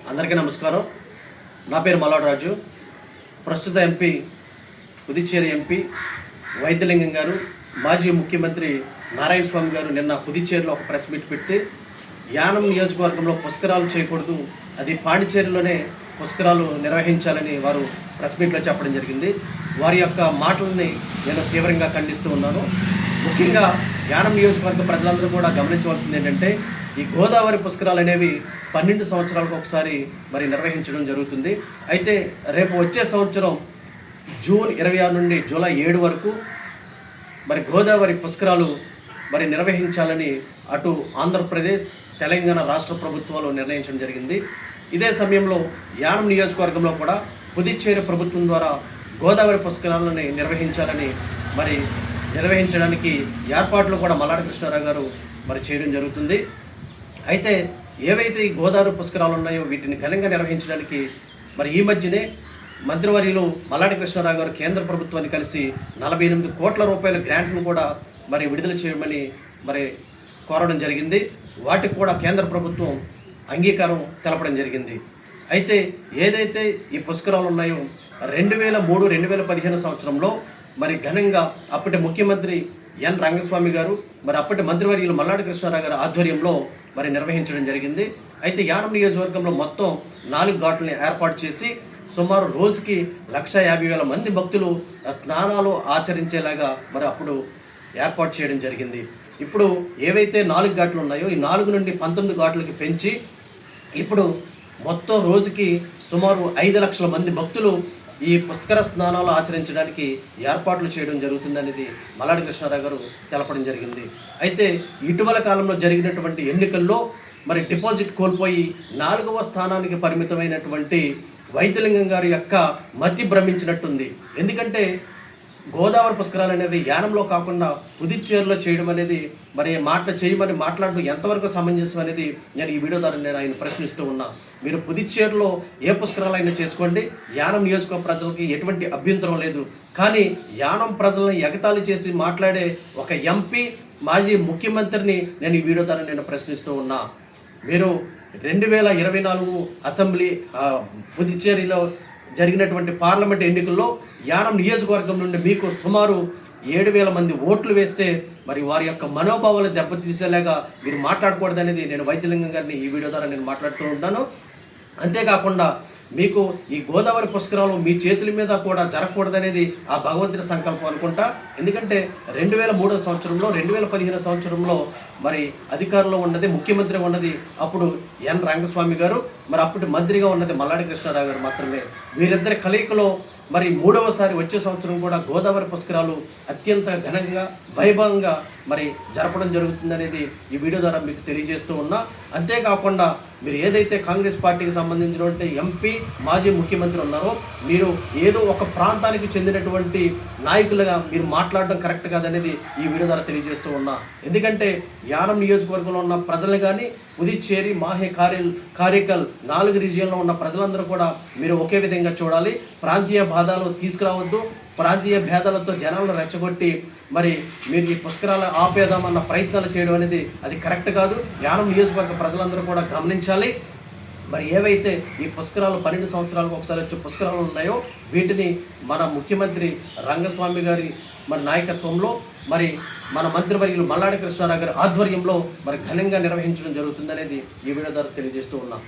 అందరికీ నమస్కారం. నా పేరు మల్లాడు రాజు. ప్రస్తుత ఎంపీ పుదుచ్చేరి ఎంపీ వైద్యలింగం గారు, మాజీ ముఖ్యమంత్రి నారాయణ స్వామి గారు నిన్న పుదుచ్చేరిలో ఒక ప్రెస్ మీట్ పెట్టి యానం నియోజకవర్గంలో పుష్కరాలు చేయకూడదు, అది పాండిచేరిలోనే పుష్కరాలు నిర్వహించాలని వారు ప్రెస్ మీట్లో చెప్పడం జరిగింది. వారి యొక్క మాటలని నేను తీవ్రంగా ఖండిస్తూ ఉన్నాను. ముఖ్యంగా యానం నియోజకవర్గ ప్రజలందరూ కూడా గమనించవలసింది ఏంటంటే, ఈ గోదావరి పుష్కరాలు అనేవి 12 సంవత్సరాలకు ఒకసారి నిర్వహించడం జరుగుతుంది. అయితే రేపు వచ్చే సంవత్సరం జూన్ 26 నుండి జూలై 7 వరకు గోదావరి పుష్కరాలు నిర్వహించాలని అటు ఆంధ్రప్రదేశ్, తెలంగాణ రాష్ట్ర ప్రభుత్వాలు నిర్ణయించడం జరిగింది. ఇదే సమయంలో యానం నియోజకవర్గంలో కూడా పుదుచ్చేరి ప్రభుత్వం ద్వారా గోదావరి పుష్కరాలని నిర్వహించడానికి ఏర్పాట్లు కూడా మల్లాడి కృష్ణారావు గారు చేయడం జరుగుతుంది. అయితే ఏవైతే ఈ గోదావరి పుష్కరాలు ఉన్నాయో వీటిని ఘనంగా నిర్వహించడానికి ఈ మధ్యనే మంత్రివర్యులు మల్లాడి కృష్ణారావు గారు కేంద్ర ప్రభుత్వాన్ని కలిసి 48 కోట్ల రూపాయల గ్రాంట్ను కూడా విడుదల చేయమని కోరడం జరిగింది. వాటికి కూడా కేంద్ర ప్రభుత్వం అంగీకారం తెలపడం జరిగింది. అయితే ఏదైతే ఈ పుష్కరాలు ఉన్నాయో 2003-2015 సంవత్సరంలో ఘనంగా అప్పటి ముఖ్యమంత్రి ఎన్ రంగస్వామి గారు అప్పటి మంత్రివర్యులు మల్లాడి కృష్ణారావు గారి ఆధ్వర్యంలో నిర్వహించడం జరిగింది. అయితే యానం నియోజకవర్గంలో మొత్తం 4 ఘాట్లను ఏర్పాటు చేసి సుమారు రోజుకి 150,000 మంది భక్తులు స్నానాలు ఆచరించేలాగా అప్పుడు ఏర్పాటు చేయడం జరిగింది. ఇప్పుడు ఏవైతే 4 ఘాట్లు ఉన్నాయో ఈ 4 నుండి 19 ఘాట్లకి పెంచి ఇప్పుడు మొత్తం రోజుకి సుమారు 5 లక్షల మంది భక్తులు ఈ పుష్కర స్నానాలు ఆచరించడానికి ఏర్పాట్లు చేయడం జరుగుతుందనేది మల్లాడి కృష్ణారావు గారు తెలపడం జరిగింది. అయితే ఇటీవల కాలంలో జరిగినటువంటి ఎన్నికల్లో డిపాజిట్ కోల్పోయి 4వ స్థానానికి పరిమితమైనటువంటి వైద్యలింగం గారి యొక్క మతి భ్రమించినట్టుంది. ఎందుకంటే గోదావరి పుష్కరాలు అనేది యానంలో కాకుండా పుదుచ్చేరిలో చేయడం అనేది చేయమని మాట్లాడడం ఎంతవరకు సమంజసం అనేది నేను ఈ వీడియో ద్వారా నేను ఆయన ప్రశ్నిస్తూ ఉన్నా. మీరు పుదుచ్చేరిలో ఏ పుష్కరాలు అయినా చేసుకోండి, యానం నియోజకవర్గ ప్రజలకి ఎటువంటి అభ్యంతరం లేదు. కానీ యానం ప్రజలను ఎగతాళి చేసి మాట్లాడే ఒక ఎంపీ, మాజీ ముఖ్యమంత్రిని నేను ఈ వీడియో ద్వారా నేను ప్రశ్నిస్తూ ఉన్నా. మీరు 2024 అసెంబ్లీ పుదుచ్చేరిలో జరిగినటువంటి పార్లమెంట్ ఎన్నికల్లో యానం నియోజకవర్గం నుండి మీకు సుమారు 7,000 మంది ఓట్లు వేస్తే వారి యొక్క మనోభావాలు దెబ్బతీసేలాగా మీరు మాట్లాడకూడదనేది నేను వైద్యలింగం గారిని ఈ వీడియో ద్వారా నేను మాట్లాడుతూ ఉంటాను. అంతేకాకుండా మీకు ఈ గోదావరి పుష్కరాలు మీ చేతుల మీద కూడా జరగకూడదనేది ఆ భగవంతుడి సంకల్పం అనుకుంటా. ఎందుకంటే 2003 సంవత్సరంలో 2015 సంవత్సరంలో అధికారంలో ఉన్నది, ముఖ్యమంత్రిగా ఉన్నది అప్పుడు ఎన్ రంగస్వామి గారు, అప్పుడు మంత్రిగా ఉన్నది మల్లాడి కృష్ణారావు గారు మాత్రమే. వీరిద్దరి కలయికలో 3వసారి వచ్చే సంవత్సరం కూడా గోదావరి పుష్కరాలు అత్యంత ఘనంగా వైభవంగా జరపడం జరుగుతుందనేది ఈ వీడియో ద్వారా మీకు తెలియజేస్తూ ఉన్నా. అంతేకాకుండా మీరు ఏదైతే కాంగ్రెస్ పార్టీకి సంబంధించినటువంటి ఎంపీ, మాజీ ముఖ్యమంత్రి ఉన్నారో మీరు ఏదో ఒక ప్రాంతానికి చెందినటువంటి నాయకులుగా మీరు మాట్లాడడం కరెక్ట్ కాదనేది ఈ వీడియో ద్వారా తెలియజేస్తూ ఉన్నా. ఎందుకంటే యానం నియోజకవర్గంలో ఉన్న ప్రజలు కానీ పుదుచ్చేరి, మాహే, కారైకల్ 4 రీజియన్లో ఉన్న ప్రజలందరూ కూడా మీరు ఒకే విధంగా చూడాలి. ప్రాంతీయ బాధాలు తీసుకురావద్దు. ప్రాంతీయ భేదాలతో జనాలను రెచ్చగొట్టి మీరు ఈ పుష్కరాలు ఆపేదామన్న ప్రయత్నాలు చేయడం అనేది అది కరెక్ట్ కాదు. యానం నియోజకవర్గ ప్రజలందరూ కూడా గమనించాలి. ఏవైతే ఈ పుష్కరాలు 12 సంవత్సరాలకు ఒకసారి వచ్చే పుష్కరాలు ఉన్నాయో వీటిని మన ముఖ్యమంత్రి రంగస్వామి గారి నాయకత్వంలో మన మంత్రివర్యులు మల్లాడి కృష్ణారావు గారి ఆధ్వర్యంలో ఘనంగా నిర్వహించడం జరుగుతుందనేది ఈ వీడియో ద్వారా తెలియజేస్తూ ఉన్నాం.